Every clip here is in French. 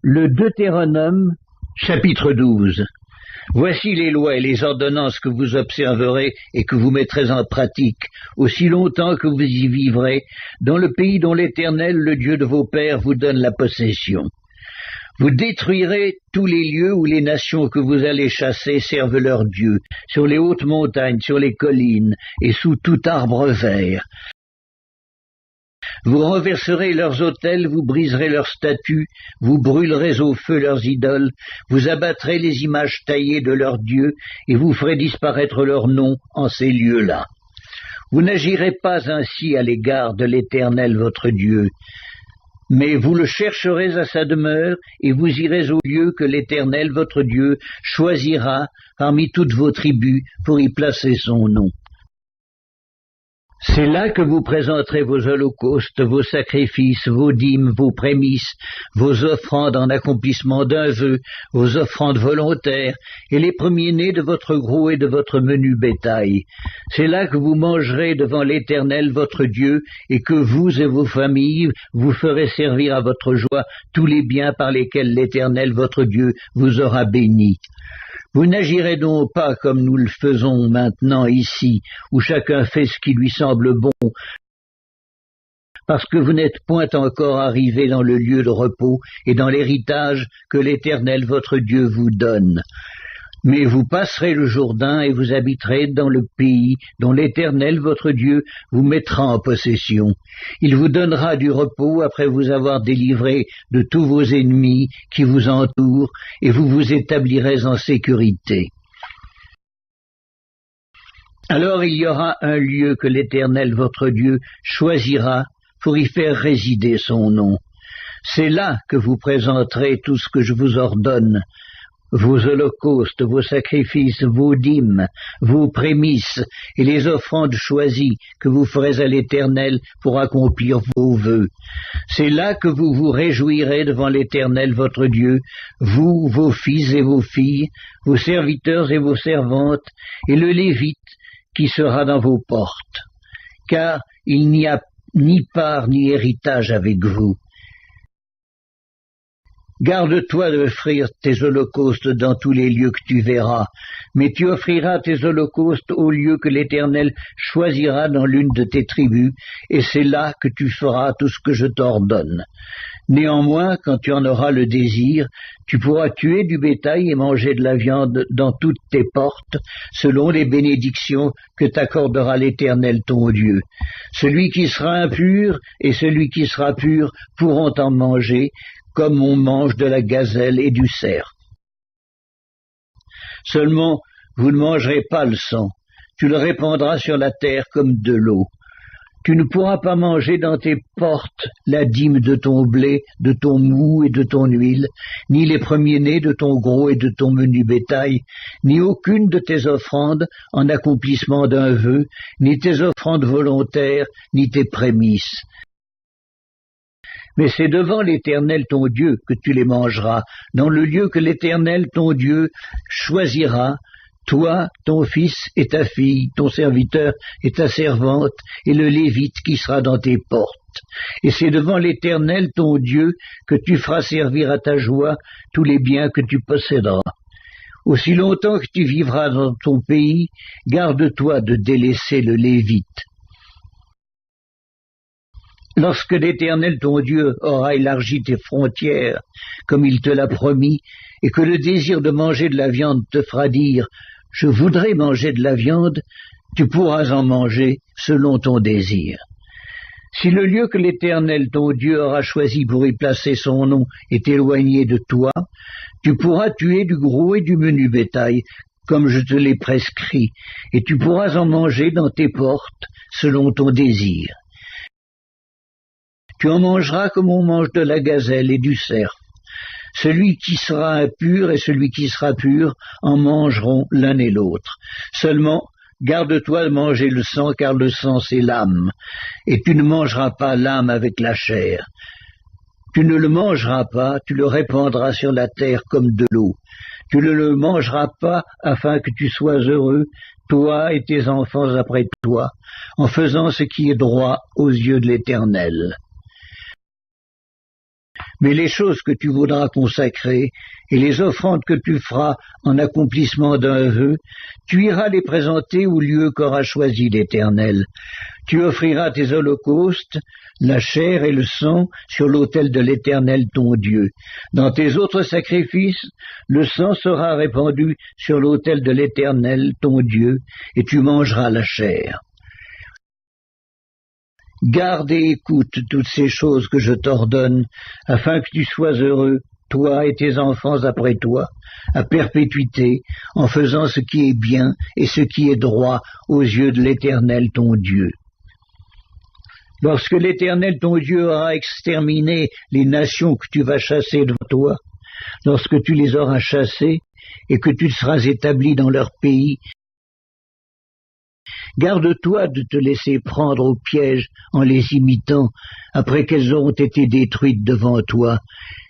Le Deutéronome, chapitre 12. Voici les lois et les ordonnances que vous observerez et que vous mettrez en pratique, aussi longtemps que vous y vivrez, dans le pays dont l'Éternel, le Dieu de vos pères, vous donne la possession. Vous détruirez tous les lieux où les nations que vous allez chasser servent leur Dieu, sur les hautes montagnes, sur les collines et sous tout arbre vert. Vous renverserez leurs autels, vous briserez leurs statues, vous brûlerez au feu leurs idoles, vous abattrez les images taillées de leurs dieux, et vous ferez disparaître leurs noms en ces lieux-là. Vous n'agirez pas ainsi à l'égard de l'Éternel votre Dieu, mais vous le chercherez à sa demeure, et vous irez au lieu que l'Éternel votre Dieu choisira parmi toutes vos tribus pour y placer son nom. C'est là que vous présenterez vos holocaustes, vos sacrifices, vos dîmes, vos prémices, vos offrandes en accomplissement d'un vœu, vos offrandes volontaires, et les premiers-nés de votre gros et de votre menu bétail. C'est là que vous mangerez devant l'Éternel votre Dieu, et que vous et vos familles vous ferez servir à votre joie tous les biens par lesquels l'Éternel votre Dieu vous aura béni. Vous n'agirez donc pas comme nous le faisons maintenant ici, où chacun fait ce qui lui semble bon, parce que vous n'êtes point encore arrivés dans le lieu de repos et dans l'héritage que l'Éternel votre Dieu vous donne. Mais vous passerez le Jourdain et vous habiterez dans le pays dont l'Éternel votre Dieu vous mettra en possession. Il vous donnera du repos après vous avoir délivré de tous vos ennemis qui vous entourent, et vous vous établirez en sécurité. Alors il y aura un lieu que l'Éternel votre Dieu choisira pour y faire résider son nom. C'est là que vous présenterez tout ce que je vous ordonne, vos holocaustes, vos sacrifices, vos dîmes, vos prémices et les offrandes choisies que vous ferez à l'Éternel pour accomplir vos vœux. C'est là que vous vous réjouirez devant l'Éternel votre Dieu, vous, vos fils et vos filles, vos serviteurs et vos servantes, et le Lévite qui sera dans vos portes. Car il n'y a ni part ni héritage avec vous. Garde-toi d'offrir tes holocaustes dans tous les lieux que tu verras, mais tu offriras tes holocaustes au lieu que l'Éternel choisira dans l'une de tes tribus, et c'est là que tu feras tout ce que je t'ordonne. Néanmoins, quand tu en auras le désir, tu pourras tuer du bétail et manger de la viande dans toutes tes portes, selon les bénédictions que t'accordera l'Éternel ton Dieu. Celui qui sera impur et celui qui sera pur pourront en manger, comme on mange de la gazelle et du cerf. Seulement, vous ne mangerez pas le sang, tu le répandras sur la terre comme de l'eau. Tu ne pourras pas manger dans tes portes la dîme de ton blé, de ton mou et de ton huile, ni les premiers-nés de ton gros et de ton menu bétail, ni aucune de tes offrandes en accomplissement d'un vœu, ni tes offrandes volontaires, ni tes prémices. Mais c'est devant l'Éternel ton Dieu que tu les mangeras, dans le lieu que l'Éternel ton Dieu choisira, toi, ton fils et ta fille, ton serviteur et ta servante, et le Lévite qui sera dans tes portes. Et c'est devant l'Éternel ton Dieu que tu feras servir à ta joie tous les biens que tu posséderas. Aussi longtemps que tu vivras dans ton pays, garde-toi de délaisser le Lévite. Lorsque l'Éternel ton Dieu aura élargi tes frontières, comme il te l'a promis, et que le désir de manger de la viande te fera dire « Je voudrais manger de la viande », tu pourras en manger selon ton désir. Si le lieu que l'Éternel ton Dieu aura choisi pour y placer son nom est éloigné de toi, tu pourras tuer du gros et du menu bétail, comme je te l'ai prescrit, et tu pourras en manger dans tes portes selon ton désir. Tu en mangeras comme on mange de la gazelle et du cerf. Celui qui sera impur et celui qui sera pur en mangeront l'un et l'autre. Seulement, garde-toi de manger le sang, car le sang c'est l'âme, et tu ne mangeras pas l'âme avec la chair. Tu ne le mangeras pas, tu le répandras sur la terre comme de l'eau. Tu ne le mangeras pas afin que tu sois heureux, toi et tes enfants après toi, en faisant ce qui est droit aux yeux de l'Éternel. Mais les choses que tu voudras consacrer et les offrandes que tu feras en accomplissement d'un vœu, tu iras les présenter au lieu qu'aura choisi l'Éternel. Tu offriras tes holocaustes, la chair et le sang sur l'autel de l'Éternel ton Dieu. Dans tes autres sacrifices, le sang sera répandu sur l'autel de l'Éternel ton Dieu, et tu mangeras la chair. Garde et écoute toutes ces choses que je t'ordonne, afin que tu sois heureux, toi et tes enfants après toi, à perpétuité, en faisant ce qui est bien et ce qui est droit aux yeux de l'Éternel ton Dieu. Lorsque l'Éternel ton Dieu aura exterminé les nations que tu vas chasser devant toi, lorsque tu les auras chassées et que tu seras établi dans leur pays, garde-toi de te laisser prendre au piège en les imitant, après qu'elles auront été détruites devant toi.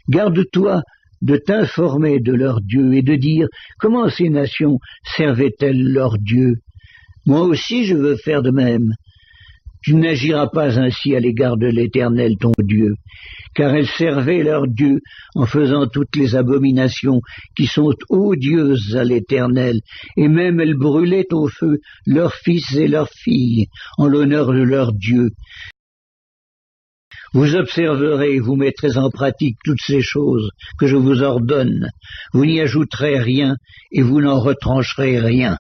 Garde-toi de t'informer de leur Dieu et de dire comment ces nations servaient-elles leur Dieu. Moi aussi je veux faire de même. Tu n'agiras pas ainsi à l'égard de l'Éternel ton Dieu, car elles servaient leur Dieu en faisant toutes les abominations qui sont odieuses à l'Éternel, et même elles brûlaient au feu leurs fils et leurs filles en l'honneur de leur Dieu. Vous observerez et vous mettrez en pratique toutes ces choses que je vous ordonne. Vous n'y ajouterez rien et vous n'en retrancherez rien.